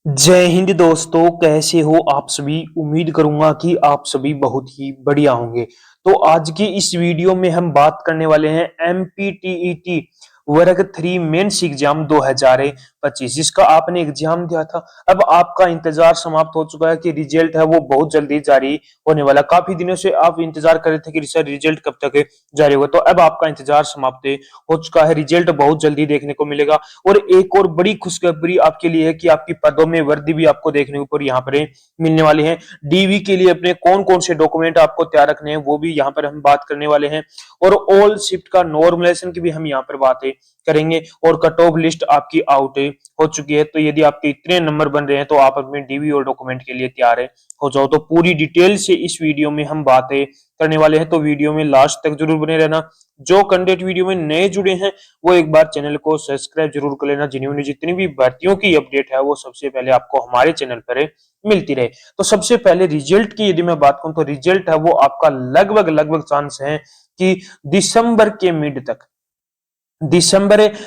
जय हिंद दोस्तों, कैसे हो आप सभी। उम्मीद करूंगा कि आप सभी बहुत ही बढ़िया होंगे। तो आज की इस वीडियो में हम बात करने वाले हैं एमपीटीईटी वर्ग 3 मेंस एग्जाम 2025 जिसका आपने एग्जाम दिया था। अब आपका इंतजार समाप्त हो चुका है कि रिजल्ट है वो बहुत जल्दी जारी होने वाला। काफी दिनों से आप इंतजार कर रहे थे कि सर रिजल्ट कब तक जारी होगा, तो अब आपका इंतजार समाप्त हो चुका है। रिजल्ट बहुत जल्दी देखने को मिलेगा। और एक और बड़ी खुशखबरी आपके लिए है कि आपकी पदों में वृद्धि भी आपको देखने को यहाँ पर मिलने वाली है। डीवी के लिए अपने कौन कौन से डॉक्यूमेंट आपको तैयार रखने हैं वो भी यहाँ पर हम बात करने वाले हैं। और ऑल शिफ्ट का नॉर्मलाइजेशन की भी हम यहाँ पर बातें करेंगे। और कट ऑफ लिस्ट आपकी आउट हो चुकी है, तो यदि आपके इतने नंबर बन रहे हैं तो आप अपने डीवी और डॉक्यूमेंट के लिए तैयार हो जाओ। तो पूरी डिटेल से इस वीडियो में हम बातें करने वाले हैं, तो वीडियो में लास्ट तक जरूर बने रहना। जो कंटेंट वीडियो में नए जुड़े हैं वो एक बार चैनल को सब्सक्राइब जरूर कर लेना, जिन्होंने जितनी भी भर्तियों की अपडेट है वो सबसे पहले आपको हमारे चैनल पर मिलती रहे। तो सबसे पहले रिजल्ट की यदि मैं बात करूं तो रिजल्ट है वो आपका लगभग लगभग चांस है कि दिसंबर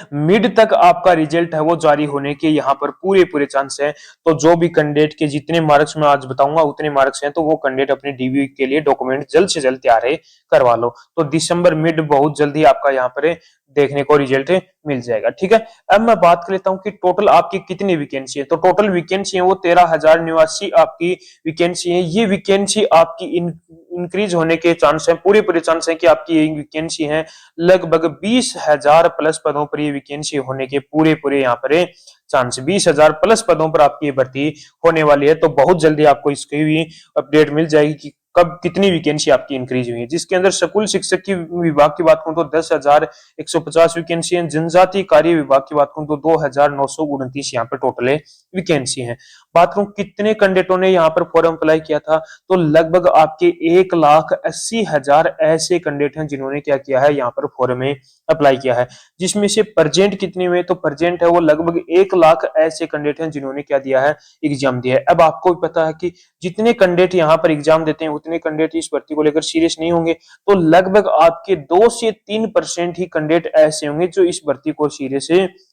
मिड तक आपका रिजल्ट है वो जारी होने के यहाँ पर पूरे पूरे चांस है। तो जो भी कैंडिडेट के जितने मार्क्स मैं आज बताऊंगा उतने मार्क्स हैं, तो वो कैंडिडेट अपने डीवी के लिए डॉक्यूमेंट जल्द से जल्द तैयार करवा लो। तो दिसंबर मिड बहुत जल्दी आपका यहाँ पर देखने को रिजल्ट मिल जाएगा। ठीक है, अब मैं बात कर लेता हूँ कि टोटल आपकी कितनी वैकेंसी है। तो टोटल वैकेंसी है वो 13,089 आपकी वैकेंसी है। ये वैकेंसी आपकी इंक्रीज होने के चांस है, पूरे पूरे चांस है कि आपकी ये वैकेंसी है लगभग 20,000 प्लस पदों पर ये वैकेंसी होने के पूरे पूरे यहाँ पर चांस। 20,000 प्लस पदों पर आपकी भर्ती होने वाली है। तो बहुत जल्दी आपको इसकी भी अपडेट मिल जाएगी कि कब कितनी वैकेंसी आपकी इंक्रीज हुई है। जिसके अंदर स्कूल शिक्षक की विभाग की बात करूं तो 10,150 वैकेंसी है। जनजातीय कार्य विभाग की बात करूं तो 2,929 यहाँ पर टोटल वैकेंसी है। बात करूं कितने कैंडिडेटों ने यहाँ पर फॉर्म अप्लाई किया था, तो लगभग आपके 1,80,000 ऐसे कैंडिडेट हैं जिन्होंने क्या किया है, यहाँ पर फॉर्म में अप्लाई किया है। जिसमें से प्रेजेंट कितने हुए, तो प्रेजेंट है वो लगभग 1 लाख ऐसे कैंडिडेट हैं जिन्होंने क्या दिया है, एग्जाम दिया है। अब आपको भी पता है कि जितने कैंडिडेट यहाँ पर एग्जाम देते हैं उतने कैंडिडेट इस भर्ती को लेकर सीरियस नहीं होंगे। तो लगभग आपके 2 से 3% ही कैंडिडेट ऐसे होंगे जो इस भर्ती को सीरियस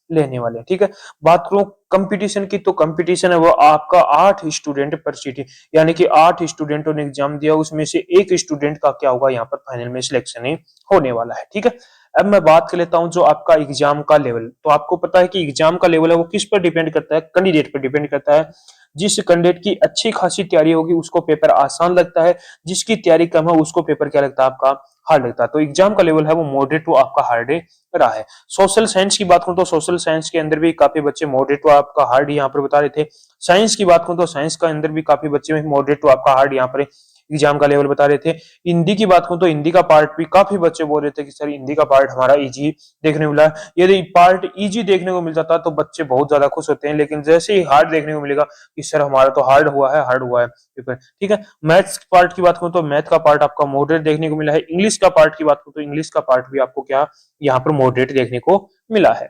लेने वाले हैं। ठीक है, बात करूं कंपटीशन की, तो कंपटीशन है वो आपका 8 स्टूडेंट पर सीट, यानी कि 8 स्टूडेंटों ने एग्जाम दिया, उसमें से एक स्टूडेंट का क्या होगा यहाँ पर फाइनल में सिलेक्शन होने वाला है। ठीक है, अब मैं बात कर लेता हूं जो आपका एग्जाम का लेवल। तो आपको पता है कि एग्जाम का लेवल है वो किस पर डिपेंड करता है, कैंडिडेट पर डिपेंड करता है। जिस कैंडिडेट की अच्छी खासी तैयारी होगी उसको पेपर आसान लगता है, जिसकी तैयारी कम है उसको पेपर क्या लगता है, आपका हार्ड लगता है। तो एग्जाम का लेवल है वो मॉडरेट टू आपका हार्ड रहा है। सोशल साइंस की बात करूं तो सोशल साइंस के अंदर भी काफी बच्चे मॉडरेट टू आपका हार्ड यहाँ पर बता रहे थे। साइंस की बात करूं तो साइंस का अंदर भी काफी बच्चे मॉडरेट टू आपका हार्ड यहाँ पर एग्जाम का लेवल बता रहे थे। हिंदी की बात करूं तो हिंदी का पार्ट भी काफी बच्चे बोल रहे थे कि सर हिंदी का पार्ट हमारा इजी देखने को मिला। यदि पार्ट इजी देखने को मिल जाता तो बच्चे बहुत ज्यादा खुश होते हैं, लेकिन जैसे ही हार्ड देखने को मिलेगा कि सर हमारा तो हार्ड हुआ है पेपर। ठीक है, मैथ्स पार्ट की बात करूं तो मैथ का पार्ट आपका मॉडरेट देखने को मिला है। इंग्लिश का पार्ट की बात करूं तो इंग्लिश का पार्ट भी आपको क्या यहाँ पर मॉडरेट देखने को मिला है।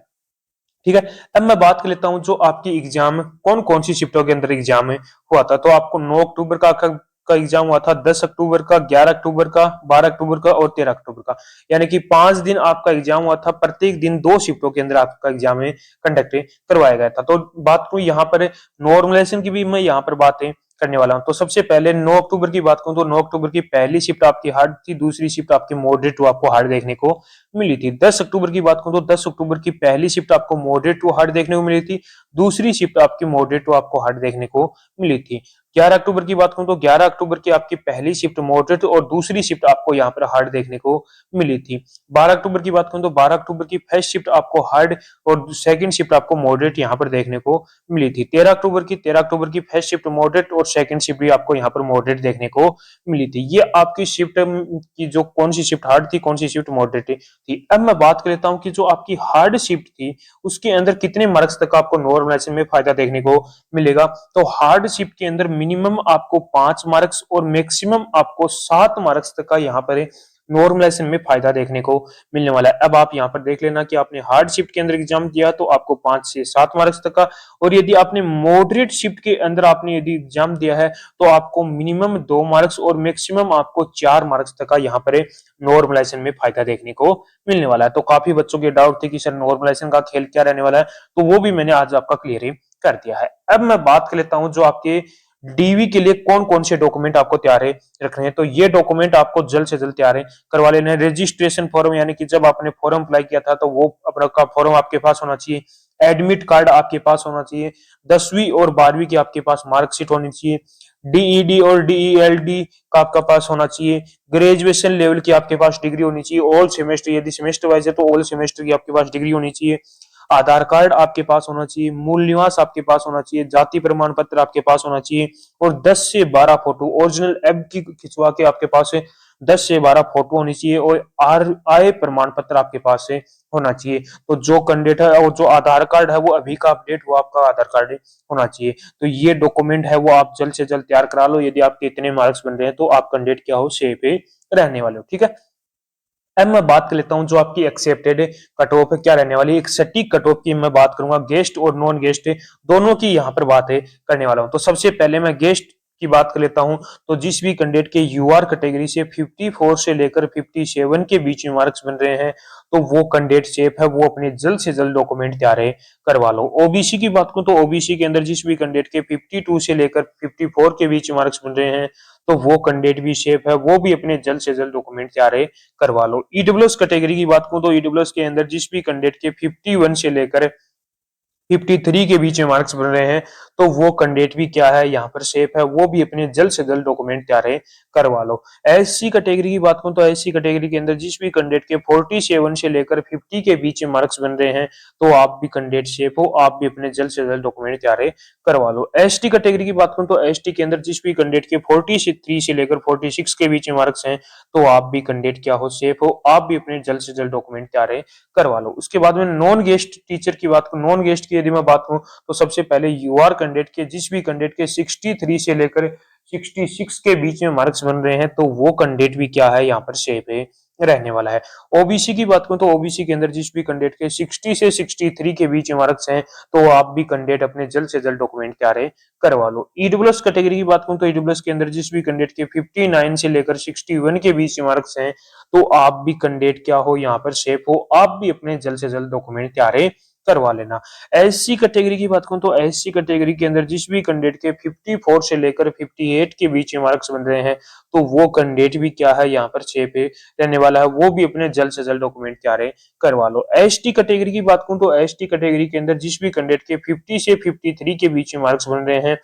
ठीक है, अब मैं बात कर लेता हूं जो आपकी एग्जाम कौन कौन सी शिफ्टों के अंदर एग्जाम हुआ था। तो आपको 9 अक्टूबर का एग्जाम हुआ था, 10 अक्टूबर का, 11 अक्टूबर का, 12 अक्टूबर का और 13 अक्टूबर का, यानी कि 5 दिन आपका एग्जाम हुआ था। प्रत्येक दिन 2 शिफ्टों के अंदर आपका एग्जाम कंडक्ट करवाया गया था। तो बात करूं यहाँ पर नॉर्मलाइजेशन की भी मैं यहाँ पर बातें करने वाला हूं। तो सबसे पहले 9 अक्टूबर की बात करूं तो 9 अक्टूबर की पहली शिफ्ट आपकी हार्ड थी, दूसरी शिफ्ट आपकी मॉडरेट टू आपको हार्ड देखने को मिली थी। 10 अक्टूबर की बात करूं तो 10 अक्टूबर की पहली शिफ्ट आपको मॉडरेट टू हार्ड देखने को मिली थी, दूसरी शिफ्ट आपकी मॉडरेट टू आपको हार्ड देखने को मिली थी। 11 अक्टूबर की बात करूं तो 11 अक्टूबर की आपकी पहली शिफ्ट मॉडरेट और दूसरी शिफ्ट आपको यहाँ पर हार्ड देखने को मिली थी। 12 अक्टूबर की बात करूं तो 12 अक्टूबर की फर्स्ट शिफ्ट आपको हार्ड और सेकंड शिफ्ट आपको मॉडरेट यहाँ पर देखने को मिली थी। 13 अक्टूबर की फर्स्ट शिफ्ट मॉडरेट और सेकंड शिफ्ट भी आपको यहाँ पर मॉडरेट देखने को मिली थी। ये आपकी शिफ्ट की जो कौन सी शिफ्ट हार्ड थी, कौन सी शिफ्ट मॉडरेट थी। अब मैं बात कर लेता हूँ कि जो आपकी हार्ड शिफ्ट थी उसके अंदर कितने मार्क्स तक आपको नॉर्मलाइजेशन में फायदा देखने को मिलेगा। तो हार्ड शिफ्ट के अंदर मिनिमम आपको 5 मार्क्स और मैक्सिमम आपको 7 मार्क्स तक का यहाँ पर नॉर्मलाइजेशन में फायदा देखने को मिलने वाला है। अब आप यहाँ पर देख लेना कि आपने हार्ड शिफ्ट के अंदर एग्जाम दिया तो आपको 5 से 7 मार्क्स तक का, और यदि आपने मॉडरेट शिफ्ट के अंदर आपने यदि एग्जाम दिया है तो आपको मिनिमम 2 मार्क्स और मैक्सिमम आपको 4 मार्क्स तक का यहाँ पर नॉर्मलाइजेशन में फायदा देखने को मिलने वाला है। तो काफी बच्चों के डाउट थे कि सर नॉर्मलाइजेशन का खेल क्या रहने वाला है, तो वो भी मैंने आज आपका क्लियर कर दिया है। अब मैं बात कर लेता हूं जो आपके डीवी के लिए कौन कौन से डॉक्यूमेंट आपको तैयार रखने हैं। तो ये डॉक्यूमेंट आपको जल्द से जल्द तैयार करवा लेना है। रजिस्ट्रेशन फॉर्म, यानी कि जब आपने फॉर्म अप्लाई किया था तो वो अपना फॉर्म आपके पास होना चाहिए। एडमिट कार्ड आपके पास होना चाहिए। 10वीं और 12वीं की आपके पास मार्कशीट होनी चाहिए। डीईडी और डीईएलडी का आपका पास होना चाहिए। ग्रेजुएशन लेवल की आपके पास डिग्री होनी चाहिए। ऑल सेमेस्टर, यदि सेमेस्टर वाइज है तो ऑल सेमेस्टर की आपके पास डिग्री होनी चाहिए। आधार कार्ड आपके पास होना चाहिए। मूल निवास आपके पास होना चाहिए। जाति प्रमाण पत्र आपके पास होना चाहिए। और 10 से 12 फोटो ओरिजिनल एब की खिंचवा के आपके पास 10 से 12 फोटो होनी चाहिए। और आय प्रमाण पत्र आपके पास से होना चाहिए। तो जो कैंडिडेट है और जो आधार कार्ड है वो अभी का अपडेट वो आपका आधार कार्ड होना चाहिए। तो ये डॉक्यूमेंट है वो आप जल्द से जल्द तैयार करा लो। यदि आपके इतने मार्क्स बन रहे हैं तो आप कैंडिडेट क्या हो, सेफ रहने वाले हो। ठीक है। अब मैं बात कर लेता हूं जो आपकी एक्सेप्टेड कट ऑफ है क्या रहने वाली है। एक सटीक कट ऑफ की मैं बात करूंगा। गेस्ट और नॉन गेस्ट दोनों की यहाँ पर बात करने वाला हूं। तो सबसे पहले मैं गेस्ट की बात कर लेता हूं। तो जिस भी कैंडिडेट के यूआर कैटेगरी से 54 से लेकर 57 के बीच में मार्क्स बन रहे हैं तो वो कैंडिडेट सेफ है, वो अपने जल्द से जल्द डॉक्यूमेंट तैयार करवा लो। ओबीसी की बात करूं तो ओबीसी के अंदर जिस भी कैंडिडेट के 52 से लेकर 54 के बीच में मार्क्स बन रहे हैं तो वो कैंडिडेट भी सेफ है, वो भी अपने जल्द से जल्द डॉक्यूमेंट तैयार करवा लो। ईडब्ल्यूएस कैटेगरी की बात करूं तो ईडब्ल्यूएस के अंदर जिस भी कैंडिडेट के 51 से लेकर 53 के बीच में मार्क्स बन रहे हैं तो वो कैंडिडेट भी क्या है, यहाँ पर सेफ है, वो भी अपने जल्द से जल्द डॉक्यूमेंट तैयार करवा लो। एससी कैटेगरी की बात करूं तो एससी कैटेगरी के अंदर जिस भी कैंडिडेट के 47 से लेकर 50 के बीच में मार्क्स बन रहे हैं तो आप भी कैंडिडेट सेफ हो, आप भी अपने जल्द से जल्द डॉक्यूमेंट तैयार करवा लो। एसटी कैटेगरी की बात करूं तो एसटी के अंदर जिस भी कैंडिडेट के 43 से लेकर 46 के बीच में मार्क्स हैं तो आप भी कैंडिडेट क्या हो, सेफ हो, आप भी अपने जल्द से जल्द डॉक्यूमेंट तैयार करवा लो। उसके बाद में नॉन गेस्ट टीचर की बात करूं, नॉन गेस्ट की यदि मैं बात करूं तो सबसे पहले यूआर कैंडिडेट के जिस भी कैंडिडेट के 63 से लेकर 66 के बीच में मार्क्स बन रहे हैं तो वो कैंडिडेट भी क्या है, यहाँ पर सेफ रहने वाला है। ओबीसी की बात करूं तो ओबीसी के अंदर जिस भी कैंडिडेट के 60 से 63 के बीच में मार्क्स हैं तो आप भी कैंडिडेट अपने जल्द से जल्द डॉक्यूमेंट तैयार करवा लो। ईडब्ल्यूएस कैटेगरी की बात करूं तो ईडब्ल्यूएस के अंदर जिस भी कैंडिडेट के 59 से लेकर 61 के बीच में मार्क्स हैं तो आप भी कैंडिडेट क्या हो, यहाँ पर सेफ हो, आप भी अपने जल्द से जल्द डॉक्यूमेंट तैयार करवा लेना। एससी कैटेगरी की बात करूं तो एससी कैटेगरी के अंदर जिस भी कैंडिडेट के 54 से लेकर 58 के बीच में मार्क्स बन रहे हैं तो वो कैंडिडेट भी क्या है, यहाँ पर सेफ रहने वाला है, वो भी अपने जल्द से जल्द डॉक्यूमेंट तैयार करवा लो। एसटी कैटेगरी की बात करूं तो एसटी कैटेगरी के अंदर जिस भी कैंडिडेट के 50 से 53 के बीच में मार्क्स बन रहे हैं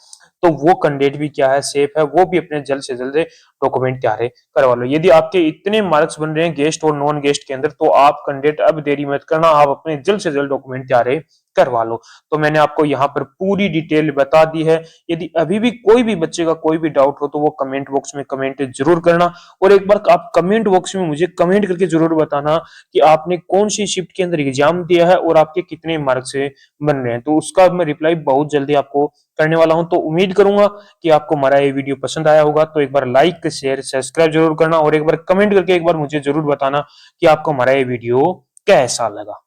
तो वो कैंडिडेट भी क्या है, सेफ है, वो भी अपने जल्द से जल्द डॉक्यूमेंट तैयार करवा लो। यदि आपके इतने मार्क्स बन रहे हैं गेस्ट और नॉन गेस्ट के अंदर तो आप कैंडिडेट अब देरी मत करना, आप अपने जल्द से जल्द डॉक्यूमेंट तैयार करवा लो। तो मैंने आपको यहाँ पर पूरी डिटेल बता दी है। यदि अभी भी कोई भी बच्चे का कोई भी डाउट हो तो वो कमेंट बॉक्स में कमेंट जरूर करना। और एक बार आप कमेंट बॉक्स में मुझे कमेंट करके जरूर बताना कि आपने कौन सी शिफ्ट के अंदर एग्जाम दिया है और आपके कितने मार्क्स बन रहे हैं। तो उसका मैं रिप्लाई बहुत जल्दी आपको करने वाला हूं। तो उम्मीद करूंगा कि आपको हमारा ये वीडियो पसंद आया होगा। तो एक बार लाइक शेयर सब्सक्राइब जरूर करना और एक बार कमेंट करके एक बार मुझे जरूर बताना कि आपको हमारा ये वीडियो कैसा लगा।